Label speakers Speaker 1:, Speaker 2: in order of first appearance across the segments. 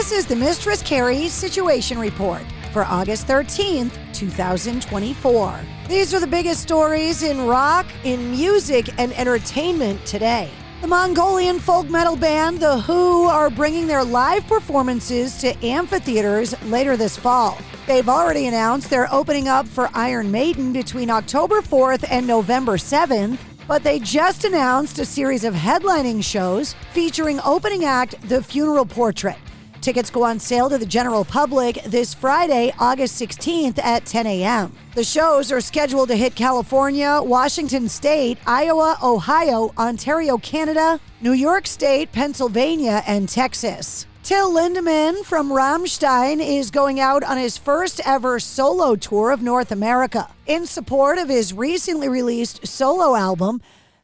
Speaker 1: This is the Mistress Carrie Situation Report for August 13th, 2024. These are the biggest stories in rock, in music, and entertainment today. The Mongolian folk metal band The Who are bringing their live performances to amphitheaters later this fall. They've already announced they're opening up for Iron Maiden between October 4th and November 7th, but they just announced a series of headlining shows featuring opening act The Funeral Portrait. Tickets go on sale to the general public this Friday, August 16th at 10 a.m. The shows are scheduled to hit California, Washington State, Iowa, Ohio, Ontario, Canada, New York State, Pennsylvania, and Texas. Till Lindeman from Rammstein is going out on his first ever solo tour of North America. In support of his recently released solo album,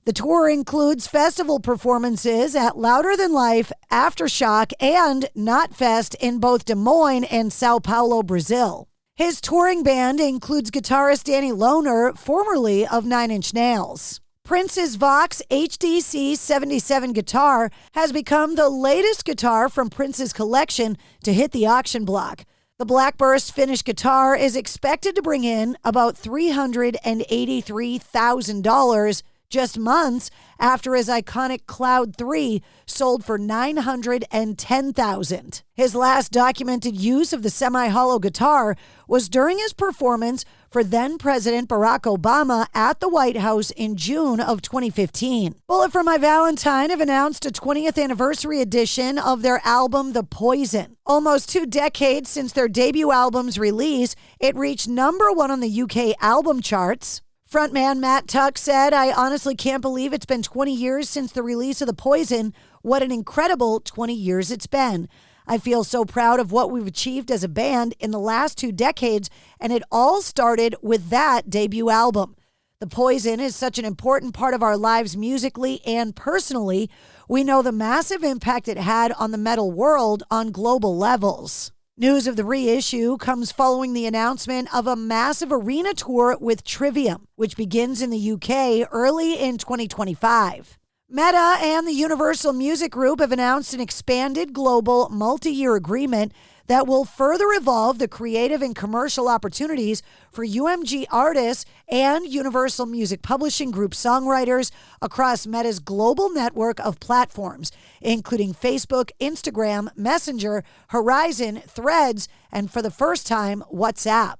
Speaker 1: the tour includes festival performances at Louder Than Life, Aftershock, and Knotfest in both Des Moines and Sao Paulo, Brazil. His touring band includes guitarist Danny Lohner, formerly of Nine Inch Nails. Prince's Vox HDC 77 guitar has become the latest guitar from Prince's collection to hit the auction block. The Blackburst finished guitar is expected to bring in about $383,000 just months after his iconic Cloud 3 sold for $910,000. His last documented use of the semi-hollow guitar was during his performance for then-President Barack Obama at the White House in June of 2015. For My Valentine have announced a 20th anniversary edition of their album The Poison. Almost 2 decades since their debut album's release, it reached number 1 on the UK album charts. Frontman Matt Tuck said, "I honestly can't believe it's been 20 years since the release of The Poison. What an incredible 20 years it's been. I feel so proud of what we've achieved as a band in the last 2 decades, and it all started with that debut album. The Poison is such an important part of our lives musically and personally. We know the massive impact it had on the metal world on global levels." News of the reissue comes following the announcement of a massive arena tour with Trivium, which begins in the UK early in 2025. Meta and the Universal Music Group have announced an expanded global multi-year agreement that will further evolve the creative and commercial opportunities for UMG artists and Universal Music Publishing Group songwriters across Meta's global network of platforms, including Facebook, Instagram, Messenger, Horizon, Threads, and for the first time, WhatsApp.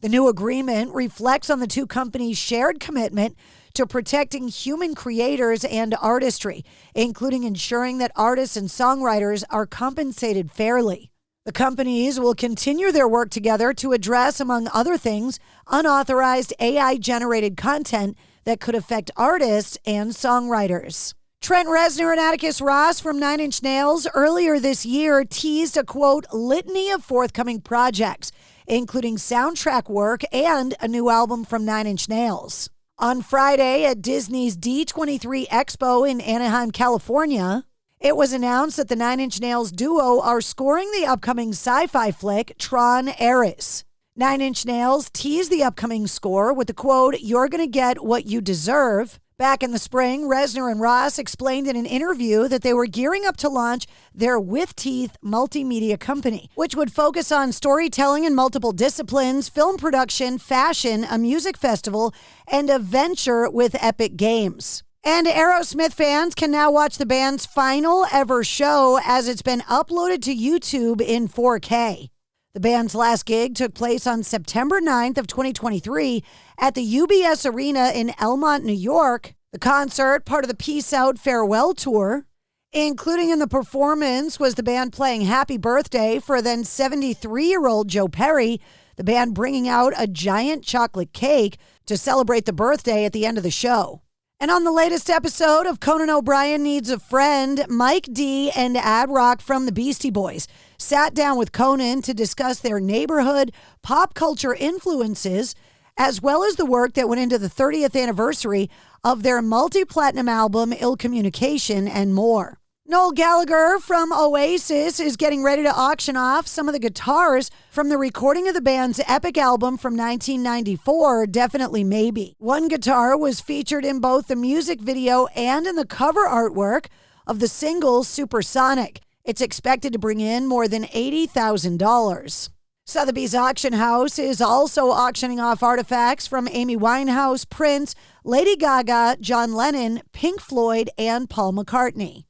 Speaker 1: The new agreement reflects on the two companies' shared commitment to protecting human creators and artistry, including ensuring that artists and songwriters are compensated fairly. The companies will continue their work together to address, among other things, unauthorized AI-generated content that could affect artists and songwriters. Trent Reznor and Atticus Ross from Nine Inch Nails earlier this year teased a, quote, litany of forthcoming projects, including soundtrack work and a new album from Nine Inch Nails. On Friday at Disney's D23 Expo in Anaheim, California, it was announced that the Nine Inch Nails duo are scoring the upcoming sci-fi flick Tron Ares. Nine Inch Nails teased the upcoming score with the quote, "You're gonna get what you deserve." Back in the spring, Reznor and Ross explained in an interview that they were gearing up to launch their With Teeth multimedia company, which would focus on storytelling in multiple disciplines, film production, fashion, a music festival, and a venture with Epic Games. And Aerosmith fans can now watch the band's final ever show as it's been uploaded to YouTube in 4K. The band's last gig took place on September 9th of 2023 at the UBS Arena in Elmont, New York. The concert, part of the Peace Out Farewell Tour, including in the performance was the band playing Happy Birthday for then 73-year-old Joe Perry, the band bringing out a giant chocolate cake to celebrate the birthday at the end of the show. And on the latest episode of Conan O'Brien Needs a Friend, Mike D and Ad Rock from the Beastie Boys sat down with Conan to discuss their neighborhood pop culture influences, as well as the work that went into the 30th anniversary of their multi-platinum album, Ill Communication, and more. Noel Gallagher from Oasis is getting ready to auction off some of the guitars from the recording of the band's epic album from 1994, Definitely Maybe. One guitar was featured in both the music video and in the cover artwork of the single Supersonic. It's expected to bring in more ttan $80,000. Sotheby's Auction House is also auctioning off artifacts from Amy Winehouse, Prince, Lady Gaga, John Lennon, Pink Floyd, and Paul McCartney.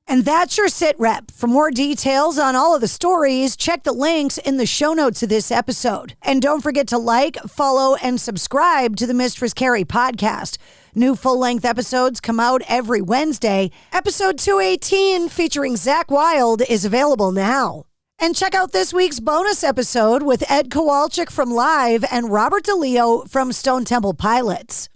Speaker 1: And that's your sit rep. For more details on all of the stories, check the links in the show notes of this episode. And don't forget to like, follow, and subscribe to the Mistress Carrie Podcast. New full-length episodes come out every Wednesday. Episode 218, featuring Zach Wilde, is available now. And check out this week's bonus episode with Ed Kowalczyk from Live and Robert DeLeo from Stone Temple Pilots.